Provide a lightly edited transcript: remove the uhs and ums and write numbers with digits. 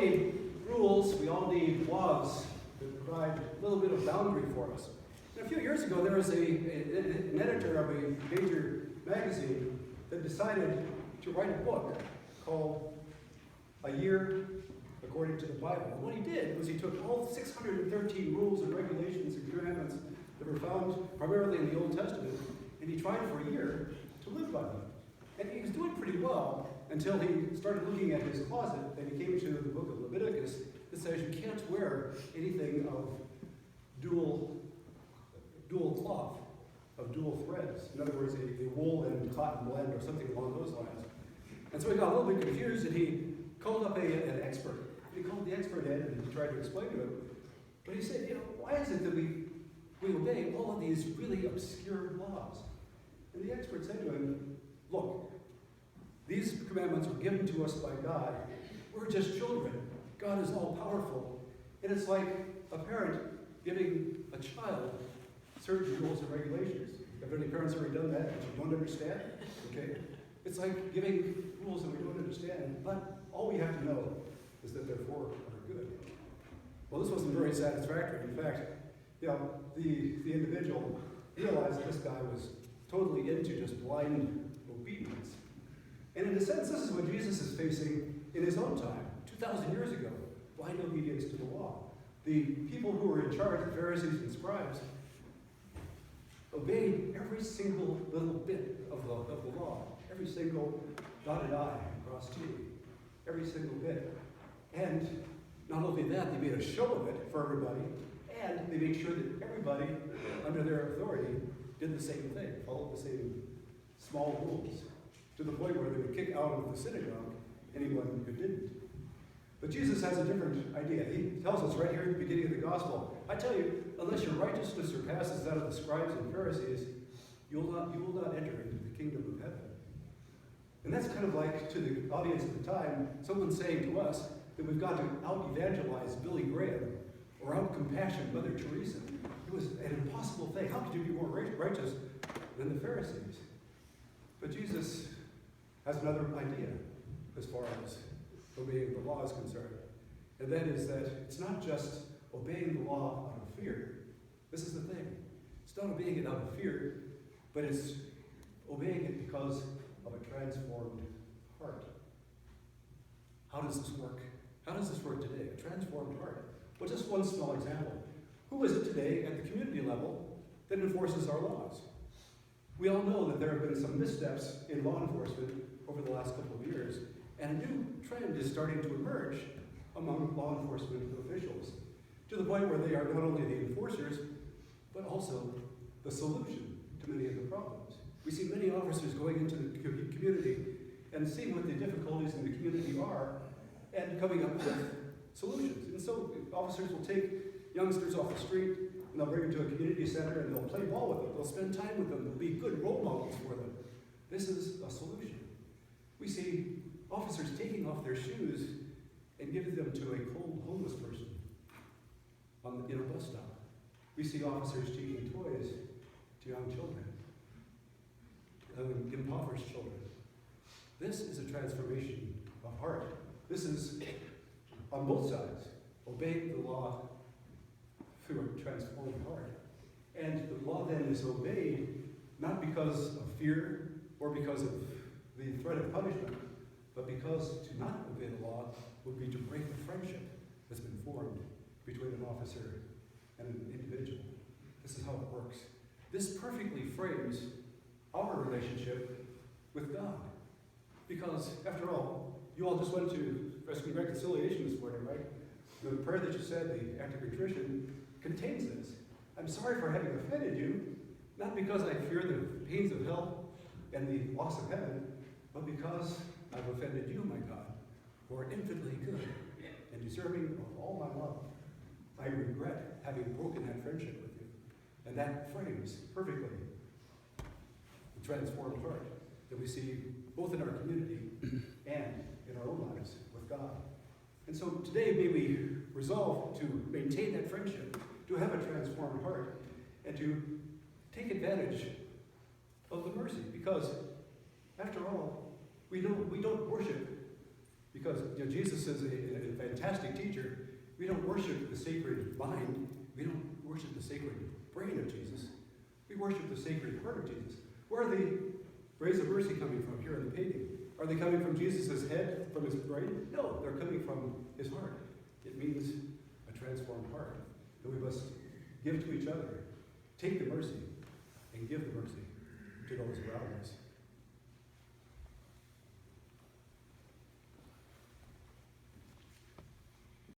need rules, we all need laws that provide a little bit of boundary for us. And a few years ago, there was an editor of a major magazine that decided to write a book called A Year According to the Bible. And what he did was he took all 613 rules and regulations and commandments that were found primarily in the Old Testament, and he tried for a year to live by them. And he was doing pretty well until he started looking at his closet, and he came to the book of Leviticus that says you can't wear anything of dual cloth, of dual threads. In other words, a wool and cotton blend or something along those lines. And so he got a little bit confused, and he called up an expert. He called the expert in and he tried to explain to him. But he said, why is it that we obey all of these really obscure laws? And the expert said to him, look, these commandments were given to us by God. We're just children. God is all powerful. And it's like a parent giving a child certain rules and regulations. Have any parents ever done that that you don't understand? Okay? It's like giving rules that we don't understand, but all we have to know is that they're for our good. Well, this wasn't very satisfactory. In fact, the individual realized that this guy was totally into just blind obedience. And in a sense, this is what Jesus is facing in his own time, 2,000 years ago, blind obedience to the law. The people who were in charge, the Pharisees and scribes, obeyed every single little bit of the law, every single dotted I and crossed T, every single bit. And not only that, they made a show of it for everybody, and they made sure that everybody under their authority did the same thing, followed the same small rules, to the point where they would kick out of the synagogue anyone who didn't. But Jesus has a different idea. He tells us right here at the beginning of the gospel, I tell you, unless your righteousness surpasses that of the scribes and Pharisees, you will not enter into the kingdom of heaven. And that's kind of like, to the audience at the time, someone saying to us that we've got to out-evangelize Billy Graham or out-compassion Mother Teresa. It was an impossible thing. How could you be more righteous than the Pharisees? But Jesus has another idea as far as obeying the law is concerned. And that is that it's not just obeying the law out of fear. This is the thing. It's not obeying it out of fear, but it's obeying it because of a transformed heart. How does this work? How does this work today? A transformed heart. Well, just one small example. Who is it today at the community level that enforces our laws? We all know that there have been some missteps in law enforcement over the last couple of years, and a new trend is starting to emerge among law enforcement officials, to the point where they are not only the enforcers, but also the solution to many of the problems. We see many officers going into the community and seeing what the difficulties in the community are and coming up with solutions. And so officers will take youngsters off the street and they'll bring them to a community center and they'll play ball with them. They'll spend time with them. They'll be good role models for them. This is a solution. We see officers taking off their shoes and giving them to a cold homeless person in a bus stop. We see officers taking toys to young children, impoverished children. This is a transformation of heart. This is, on both sides, obeying the law through a transformed heart. And the law then is obeyed not because of fear or because of the threat of punishment, but because to not obey the law would be to break the friendship that's been formed between an officer and an individual. This is how it works. This perfectly frames our relationship with God. Because, after all, you all just went to Rescue and Reconciliation this morning, right? The prayer that you said, the act of contrition, contains this. I'm sorry for having offended you, not because I fear the pains of hell and the loss of heaven, but because I've offended you, my God, who are infinitely good and deserving of all my love. I regret having broken that friendship with you. And that frames perfectly the transformed heart that we see both in our community and in our own lives with God. And so today may we resolve to maintain that friendship, to have a transformed heart, and to take advantage of the mercy. Because, after all, we don't worship Because Jesus is a fantastic teacher. We don't worship the sacred mind. We don't worship the sacred brain of Jesus. We worship the sacred heart of Jesus. Where are the rays of mercy coming from here in the painting? Are they coming from Jesus' head, from his brain? No, they're coming from his heart. It means a transformed heart that we must give to each other. Take the mercy and give the mercy to those around us.